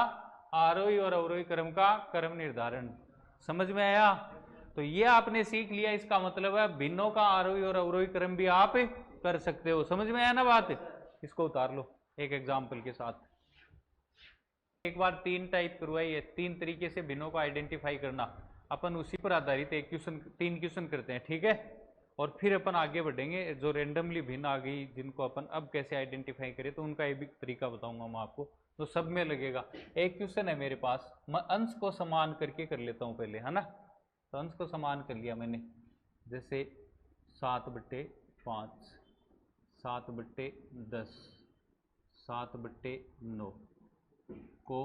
आरोही और अवरोही क्रम का क्रम निर्धारण। समझ में आया? तो ये आपने सीख लिया। इसका मतलब है भिन्नों का आरोही और अवरोही क्रम भी आप कर सकते हो। समझ में आया ना बात? इसको उतार लो एक एग्जाम्पल के साथ। एक बार 3 टाइप करवाई है, 3 तरीके से भिन्नों को आइडेंटिफाई करना। अपन उसी पर आधारित एक क्वेश्चन, 3 क्वेश्चन करते हैं, ठीक है। और फिर अपन आगे बढ़ेंगे। जो रेंडमली भिन्न आ गई, जिनको अपन अब कैसे आइडेंटिफाई करें, तो उनका एक भी तरीका बताऊंगा मैं आपको, तो सब में लगेगा। एक क्वेश्चन है मेरे पास, मैं अंश को समान करके कर लेता हूं पहले, है ना। तो अंश को समान कर लिया मैंने, जैसे 7/5, 7/10, 7/9 को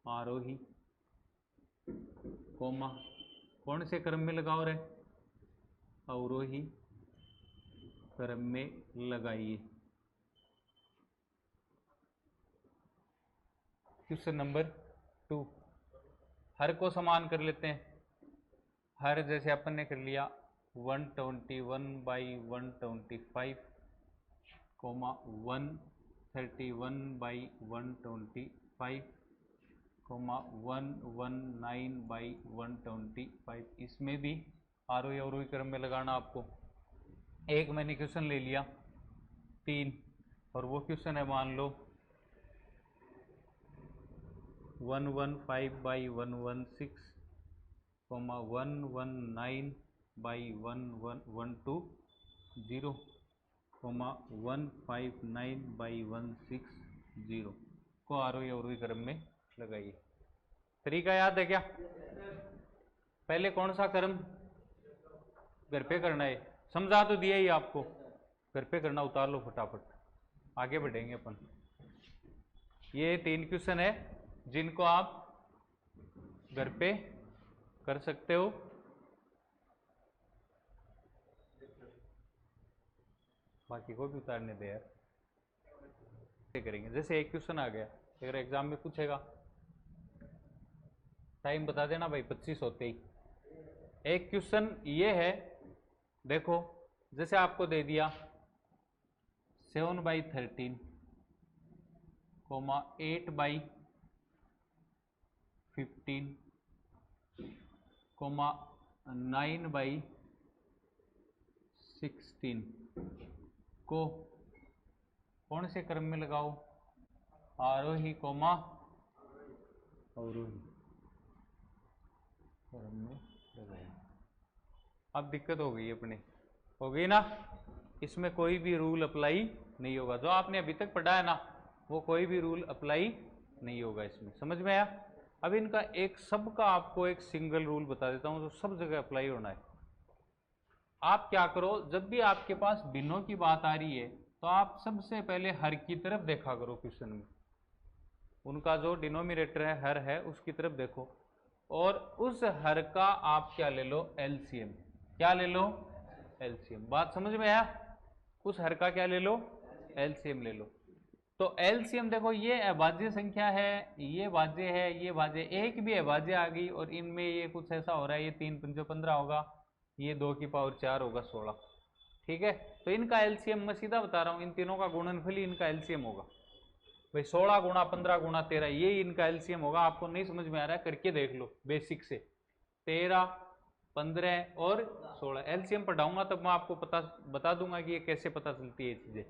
आरोही कोमा कौन से क्रम में लगाओ रे? अवरोही क्रम में लगाइए। क्वेश्चन नंबर 2, हर को समान कर लेते हैं। हर जैसे अपन ने कर लिया 121/125, 131/125, 119/125। इसमें भी आरोही अवरोही क्रम में लगाना आपको। एक मैंने क्वेश्चन ले लिया 3, और वो क्वेश्चन है मान लो 115/116, 119/120, 159/160 को आरोही अवरोही क्रम में लगाइए। तरीका याद है क्या? पहले कौन सा क्रम घर पे करना है, समझा तो दिया ही आपको, घर पे करना, उतार लो फटाफट, आगे बढ़ेंगे अपन। ये 3 क्वेश्चन है जिनको आप घर पे कर सकते हो। बाकी को भी उतारने दे यार, करेंगे। जैसे एक क्वेश्चन आ गया, अगर एग्जाम में पूछेगा, टाइम बता देना भाई 25 होते ही। एक क्वेश्चन ये है, देखो जैसे आपको दे दिया 7/13, 8/15, 9/16 को कौन से क्रम में लगाओ? आरोही कोमा अवरोही क्रम में लगाओ। अब दिक्कत हो गई अपने, हो गई ना? इसमें कोई भी रूल अप्लाई नहीं होगा, जो आपने अभी तक पढ़ा है ना वो कोई भी रूल अप्लाई नहीं होगा इसमें। समझ में आया? अब इनका एक सबका आपको एक सिंगल रूल बता देता हूं जो सब जगह अप्लाई होना है। आप क्या करो, जब भी आपके पास भिन्नों की बात आ रही है तो आप सबसे पहले हर की तरफ देखा करो। क्वेश्चन में उनका जो डिनोमिनेटर है हर है उसकी तरफ देखो, और उस हर का आप क्या ले लो? एलसीएम। क्या ले लो? एलसीएम। बात समझ में आया? उस हर का क्या ले लो? एलसीएम ले लो। तो एलसीएम देखो, ये अभाज्य संख्या है, ये भाज्य है, ये भाज्य, एक भी अभाज्य आ गई और इनमें ये कुछ ऐसा हो रहा है, ये 3 पंजे 15 होगा, ये 2 की पावर 4 होगा 16। ठीक है, तो इनका एलसीएम मैं सीधा बता रहा हूं, इन तीनों का गुणनफल ही इनका एलसीएम होगा भाई। 16 गुणा 15 गुणा 13 ये इनका एलसीएम होगा। आपको नहीं समझ में आ रहा है करके देख लो बेसिक से। 13, 15 और 16 एलसीएम पढ़ाऊंगा तब मैं आपको बता दूंगा कि ये कैसे पता चलती है चीजें।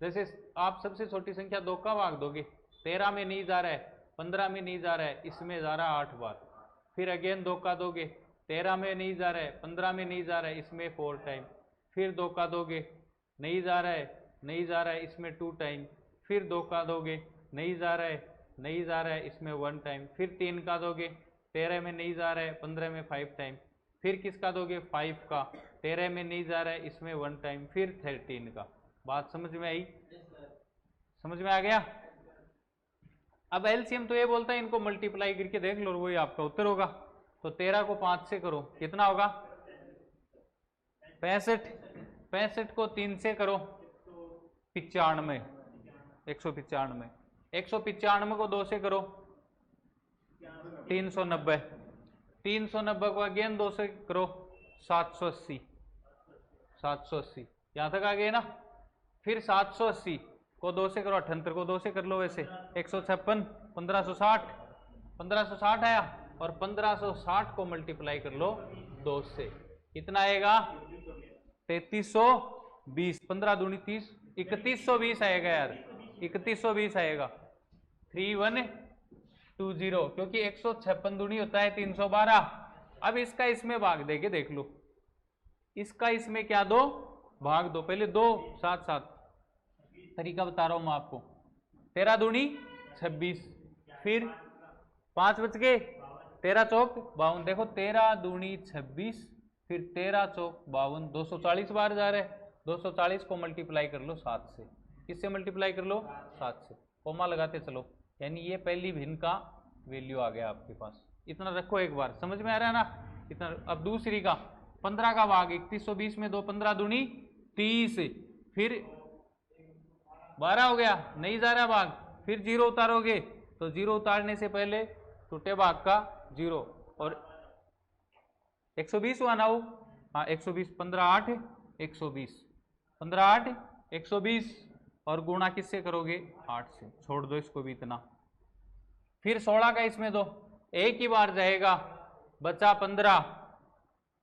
जैसे आप सबसे छोटी संख्या 2 का भाग दोगे, 13 में नहीं जा रहा है, 15 में नहीं जा रहा है, इसमें जा रहा है 8 बार। फिर अगेन 2 का दोगे, 13 में नहीं जा रहा है, 15 में नहीं जा रहा है, इसमें 4 टाइम। फिर 2 का दोगे, नहीं जा रहा है, नहीं जा रहा है, इसमें 2 टाइम। फिर 2 का दोगे, नहीं जा रहा है, नहीं जा रहा है, इसमें 1 टाइम। फिर 3 का दोगे, 13 में नहीं जा रहा है, 15 में 5 टाइम। फिर किसका दोगे? 5 का, 13 में नहीं जा रहा है, इसमें 1 टाइम। फिर 13 का। बात समझ में आई? समझ में आ गया? अब एलसीएम तो ये बोलता है इनको मल्टीप्लाई करके देख लो, वही आपका उत्तर होगा। तो 13 को 5 से करो, कितना होगा? 65। 65 को 3 से करो, 95, 195। 195 को 2 से करो, 390। 390 को अगेन 2 से करो, 780। 780 यहां तक आ गए ना? फिर 780 को 2 से करो, 78 को 2 से कर लो वैसे, 156, 1560। 1560 आया, और 1560 को मल्टीप्लाई कर लो 2 से, कितना आएगा? 3320। 15 दूनी 30, 3120 आएगा यार, 3120 आएगा। 3120, क्योंकि 156 दूनी होता है 312। अब इसका इसमें भाग देके देख लो, इसका इसमें क्या दो? भाग दो। पहले दो साथ साथ, तरीका बता रहा हूं मैं आपको। 13 दूनी 26, फिर 5 बच गए, 13 चौक 52। देखो 13 दूनी 26, फिर 13 चौक 52, 240 बार जा रहा है। 240 को मल्टीप्लाई कर लो 7 से। किससे मल्टीप्लाई कर लो? 7 से। कोमा लगाते चलो, यानी ये पहली भिन्न का वैल्यू आ गया आपके पास। इतना रखो एक बार, समझ में आ रहा है ना इतना। अब दूसरी का 15 का भाग 3120 में 2 15 दूनी 30, फिर 12 हो गया, नहीं जा रहा भाग, फिर 0 उतारोगे तो 0 उतारने से पहले टूटे भाग का 0 और 120 हुआ ना वो, हाँ 120, 15 8 120, 15 8 120 और गुणा किससे करोगे? 8 से। छोड़ दो इसको भी इतना। फिर 16 का इसमें दो, एक ही बार जाएगा, बचा 15,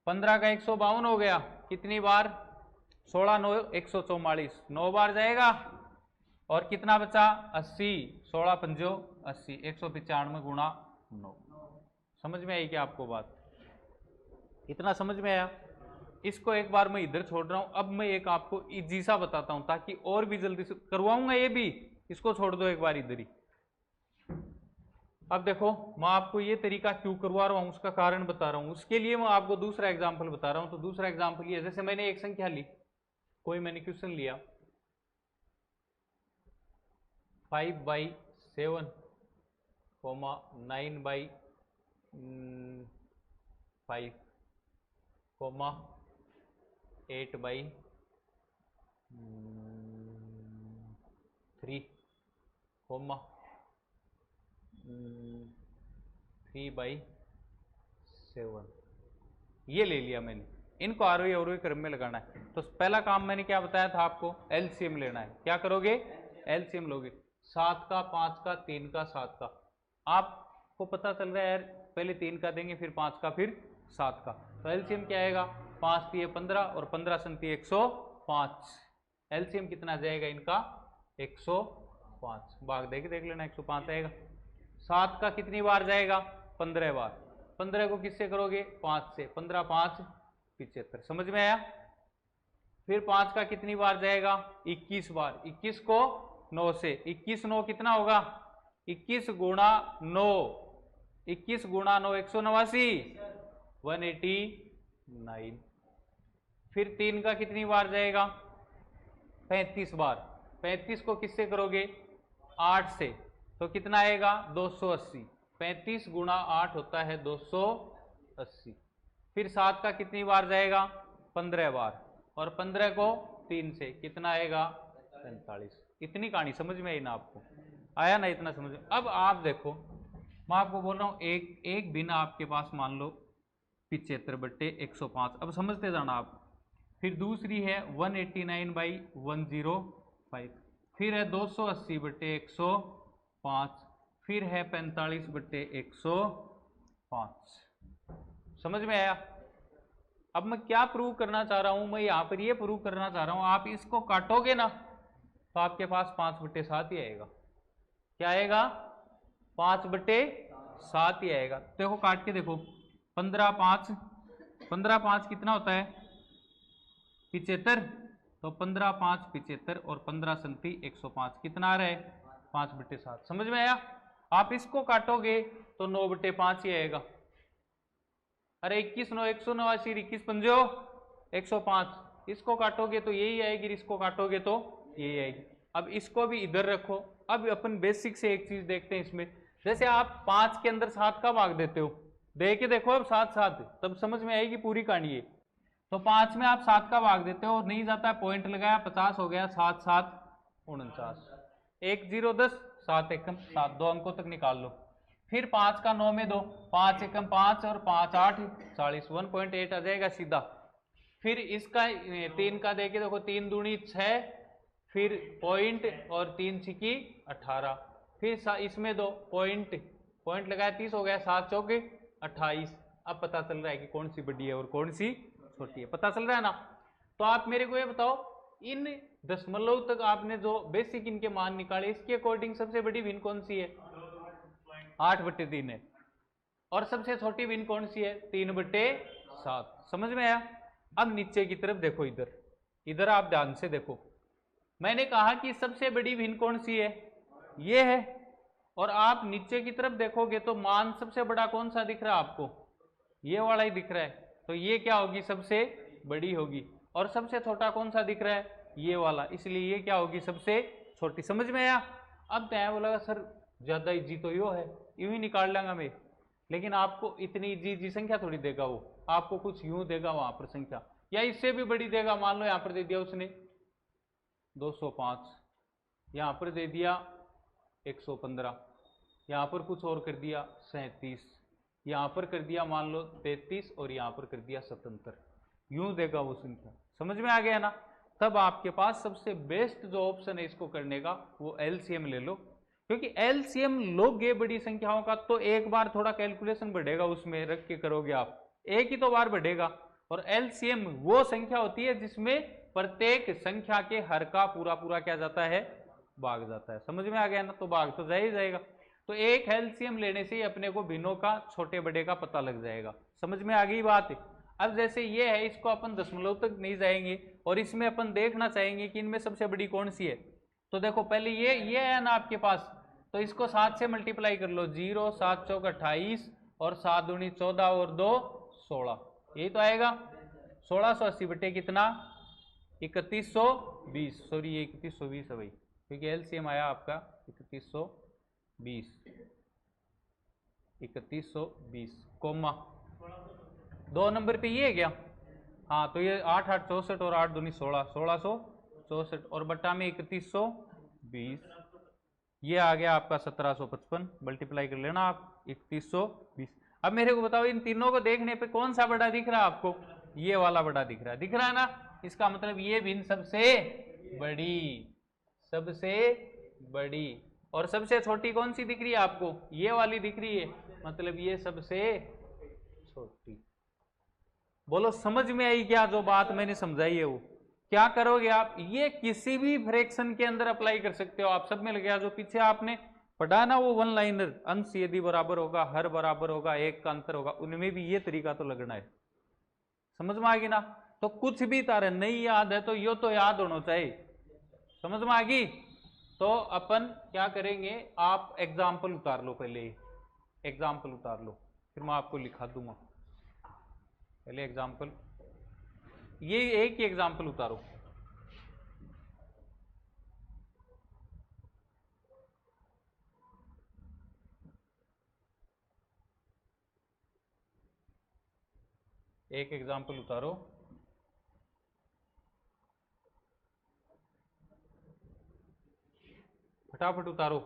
15 का 152 हो गया, कितनी बार? 16 9 144, 9 बार जाएगा और कितना बचा? 80, 16 पंजो 80, 195 गुणा 9। समझ में आई क्या आपको बात? इतना समझ में आया? इसको एक बार मैं इधर छोड़ रहा हूं। अब मैं एक आपको इजी सा बताता हूं ताकि और भी जल्दी से करवाऊंगा ये भी। इसको छोड़ दो एक बार इधर ही। अब देखो मैं आपको ये तरीका क्यों करवा रहा हूं उसका कारण बता रहा हूं। उसके लिए मैं आपको दूसरा एग्जाम्पल बता रहा हूं। तो दूसरा एग्जाम्पल ये, जैसे मैंने एक संख्या ली, कोई मैंने क्वेश्चन लिया 5/7, 9/5, 8/3, 3/7 ये ले लिया मैंने। इनको आरोही अवरोही क्रम में लगाना है। तो पहला काम मैंने क्या बताया था आपको? एलसीएम लेना है। क्या करोगे? एलसीएम लोगे। 7 का 5 का 3 का 7 का। आपको पता चल रहा है यार, पहले 3 का देंगे फिर 5 का फिर 7 का। तो एलसीएम क्या आएगा? 5 3 15 और 15 7 105। एलसीएम कितना जाएगा इनका? 105। भाग देख लेना, 105 आएगा। 7 का कितनी बार जाएगा? 15 बार। 15 को किससे करोगे? 5 से। 15 5 75। समझ में आया? फिर 5 का कितनी बार जाएगा? 21 बार। 21 को 9 से। 21 9 कितना होगा? 21 गुणा 9, 21 गुणा 9 189, 189। फिर 3 का कितनी बार जाएगा? 35 बार। 35 को किससे करोगे? 8 से। तो कितना आएगा? 280। 35 गुणा 8 होता है 280। फिर 7 का कितनी बार जाएगा? 15 बार। और 15 को 3 से, कितना आएगा? 45। इतनी कहानी समझ में आई ना आपको? आया ना इतना समझ में? अब आप देखो, मैं आपको बोल रहा हूँ एक भिन्न आपके पास मान लो 75/105। अब समझते जाना आप। फिर दूसरी है 189/105। फिर है 280/105। फिर है 45/105। समझ में आया? अब मैं क्या प्रूव करना चाह रहा हूं? मैं यहां पर ये प्रूव करना चाह रहा हूं, आप इसको काटोगे ना तो आपके पास 5/7 ही आएगा। क्या आएगा? 5/7 ही आएगा। देखो काट के देखो, 15 5 कितना होता है? 75। तो 15 5 75 और 15 7 105, कितना आ रहा है? 5/7। समझ में आया? आप इसको काटोगे तो 9/5 ही आएगा। अरे 21 9 189, 21 पंजो 105। इसको काटोगे तो यही आएगी, इसको काटोगे तो यही आएगी। अब इसको भी इधर रखो। अब अपन बेसिक से एक चीज देखते हैं इसमें। जैसे आप 5 के अंदर 7 का भाग देते हो, दे के देखो अब 7 7, तब समझ में आएगी पूरी कहानी है। तो 5 में आप 7 का भाग देते हो, नहीं जाता, पॉइंट लगाया, 50 हो गया, 7 7 49, 1 0 10, 7 1 7, 2 अंकों तक निकाल लो। फिर 5 का 9 में दो, 5 1 5 और 5 8 40, 1.8 आ जाएगा सीधा। फिर इसका 3 का देके देखो, 3 दूनी 6, फिर पॉइंट और 3 छिकी 18। फिर इसमें दो पॉइंट लगाया, 30 हो गया, 7 चौके 28। अब पता चल रहा है कि कौन सी बड़ी है और कौन सी छोटी है, पता चल रहा है ना? तो आप मेरे को ये बताओ, इन दशमलव तक आपने जो बेसिक इनके मान निकाले, इसके अकॉर्डिंग सबसे बड़ी भिन्न कौन सी है? 8/3 है। और सबसे छोटी भिन्न कौन सी है? 3/7। समझ में आया? अब नीचे की तरफ देखो, इधर आप ध्यान से देखो। मैंने कहा कि सबसे बड़ी भिन्न कौन सी है? ये है। और आप नीचे की तरफ देखोगे तो मान सबसे बड़ा कौन सा दिख रहा है आपको? ये वाला ही दिख रहा है। तो ये क्या होगी, सबसे बड़ी होगी। और सबसे छोटा कौन सा दिख रहा है, ये वाला, इसलिए ये क्या होगी, सबसे छोटी। समझ में आया। अब तय बोला सर ज्यादा इजी तो यो है, यूं ही निकाल लेंगे मैं, लेकिन आपको इतनी इजी संख्या थोड़ी देगा वो, आपको कुछ यूं देगा वहां पर संख्या, या इससे भी बड़ी देगा। मान लो यहां पर दे दिया उसने 205, यहां पर दे दिया 115, यहां पर कुछ और कर दिया 37, यहां पर कर दिया मान लो 33, और यहां पर कर दिया 77, यूं देगा वो संख्या। समझ में आ गया ना। तब आपके पास सबसे बेस्ट जो ऑप्शन है इसको करने का वो एलसीएम ले लो, क्योंकि एलसीएम लोगे बड़ी संख्याओं का तो एक बार थोड़ा कैलकुलेशन बढ़ेगा, उसमें रख के करोगे आप, एक ही तो बार बढ़ेगा। और एलसीएम वो संख्या होती है जिसमें प्रत्येक संख्या के हर का पूरा पूरा क्या जाता है, भाग जाता है। समझ में आ गया ना, तो भाग तो जा ही जाएगा। तो एक एलसीएम लेने से ही अपने को भिन्नों का छोटे बड़े का पता लग जाएगा। समझ में आ गई बात। अब जैसे ये है, इसको अपन दशमलव तक नहीं जाएंगे, और इसमें अपन देखना चाहेंगे कि इनमें सबसे बड़ी कौन सी है। तो देखो पहले ये है ना आपके पास, तो इसको 7 से मल्टीप्लाई कर लो, 0 7 चौक 28 और 7 दूनी 14 और 2 16, यही तो आएगा। 1680 बटे कितना, 3120, सॉरी ये 3120 है भाई, क्योंकि एलसीएम आया आपका 3120, 3120 कोमा 2 नंबर पे ये है क्या, हाँ तो ये 8 8 64 और 8 दूनी 16, 1664 और बट्टा में 3120, ये आ गया आपका 1755, मल्टीप्लाई कर लेना आप 3120। अब मेरे को बताओ इन तीनों को देखने पे कौन सा बड़ा दिख रहा है आपको, ये वाला बड़ा दिख रहा है ना। इसका मतलब ये भिन्न सबसे बड़ी, सबसे बड़ी, और सबसे छोटी कौन सी दिख रही है आपको, ये वाली दिख रही है, मतलब ये सबसे छोटी। बोलो समझ में आई क्या, जो बात मैंने समझाई है वो क्या करोगे आप, ये किसी भी फ्रैक्शन के अंदर अप्लाई कर सकते हो आप। सब में लग गया, जो पीछे आपने पढ़ा ना वो वन लाइनर, अंश यदि बराबर होगा, हर बराबर होगा, एक का अंतर होगा, उनमें भी ये तरीका तो लगना है। समझ में आ गई ना। तो कुछ भी तारे नहीं याद है तो यो तो याद होना चाहिए। समझ में आ गई। तो अपन क्या करेंगे, आप एग्जाम्पल उतार लो, पहले एग्जाम्पल उतार लो, फिर मैं आपको लिखा दूंगा। पहले एग्जाम्पल, ये एक ही एग्जाम्पल उतारो। एक एग्जाम्पल उतारो, फटाफट उतारो।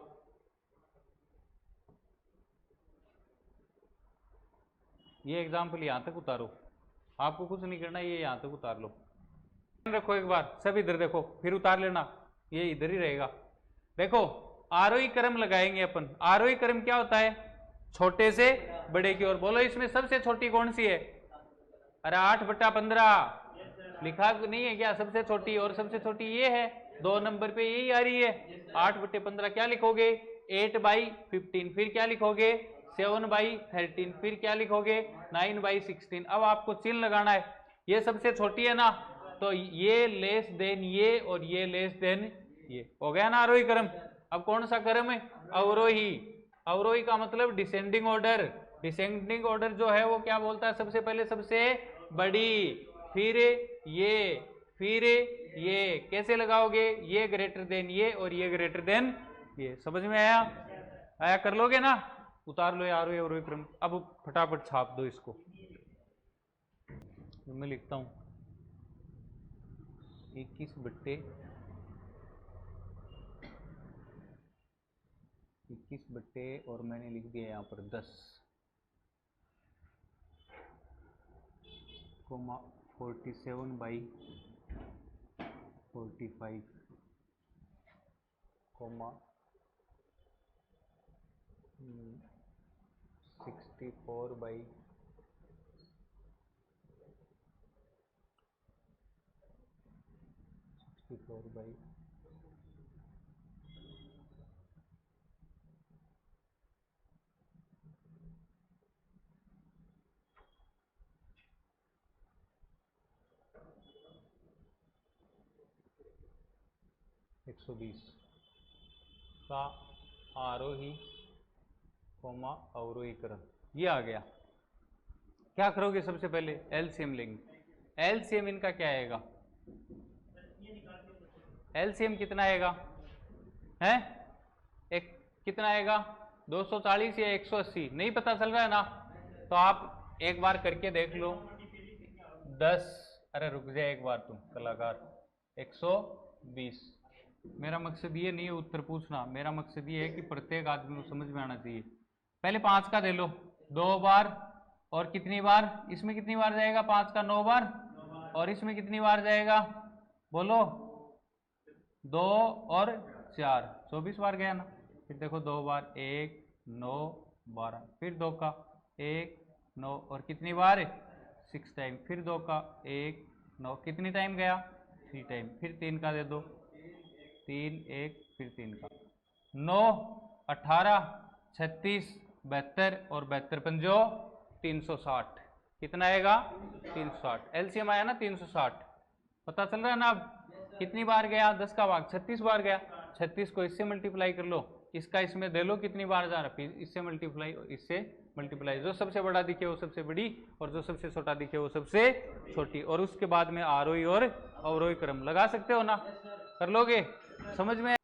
ये एग्जाम्पल यहां तक उतारो, आपको कुछ नहीं करना, ये यहां तक उतार लो। रखो एक बार, सब इधर देखो, फिर उतार लेना, ये इधर ही रहेगा। देखो आरोही क्रम लगाएंगे अपन। आरोही क्रम क्या होता है, छोटे से बड़े की ओर। बोलो इसमें सबसे छोटी कौन सी है, अरे 8/15 लिखा नहीं है क्या सबसे छोटी, और सबसे छोटी ये है, 2 नंबर पे यही आ रही है 8/15। क्या लिखोगे, 8/15, फिर क्या लिखोगे 7/13, फिर क्या लिखोगे 9/16। अब आपको चिन्ह लगाना है, ये सबसे छोटी है ना, तो ये लेस देन ये और ये लेस देन ये, हो गया ना आरोही क्रम। अब कौन सा क्रम है, अवरोही। अवरोही का मतलब डिसेंडिंग ऑर्डर। डिसेंडिंग ऑर्डर जो है वो क्या बोलता है, सबसे पहले सबसे बड़ी, फिर ये, फिर ये। कैसे लगाओगे, ये ग्रेटर देन ये और ये ग्रेटर देन ये। समझ में आया, आया कर लोगे ना। उतार लो यार अवरोही क्रम। अब फटाफट छाप दो इसको, मैं लिखता हूं 21 बट्टे और मैंने लिख दिया यहाँ पर 10, 47/45, 64/64 120 का आरोही अवरोही क्रम, ये आ गया। क्या करोगे सबसे पहले एलसीएम लेंगे। एलसीएम इनका क्या आएगा, एलसीएम कितना आएगा है, एक कितना आएगा 240 या 180 नहीं पता चल रहा है ना, तो आप एक बार करके देख लो 10, अरे रुक जाए एक बार तुम कलाकार, 120। मेरा मकसद ये नहीं है उत्तर पूछना, मेरा मकसद ये है कि प्रत्येक आदमी को समझ में आना चाहिए। पहले 5 का दे लो 2 बार, और कितनी बार इसमें कितनी बार जाएगा 5 का 9 बार, और इसमें कितनी बार जाएगा बोलो 2 और 4 24 बार गया ना। फिर देखो 2 बार 1 9 12, फिर 2 का 1 9 और कितनी बार 6 टाइम, फिर 2 का 1 9 कितनी टाइम गया 3 टाइम, फिर 3 का दे दो 3 1 फिर 3 का 9 18 36 72 और 72 पंजो 360, कितना आएगा 360, एलसीएम आया ना 360, पता चल रहा है ना। अब कितनी बार गया 10 का भाग 36 बार गया, 36 को इससे मल्टीप्लाई कर लो, इसका इसमें दे लो कितनी बार जा रहा, फिर इससे मल्टीप्लाई, जो सबसे बड़ा दिखे वो सबसे बड़ी और जो सबसे छोटा दिखे वो सबसे छोटी, और उसके बाद में आरोही और अवरोही क्रम लगा सकते हो ना, कर लोगे समझ में।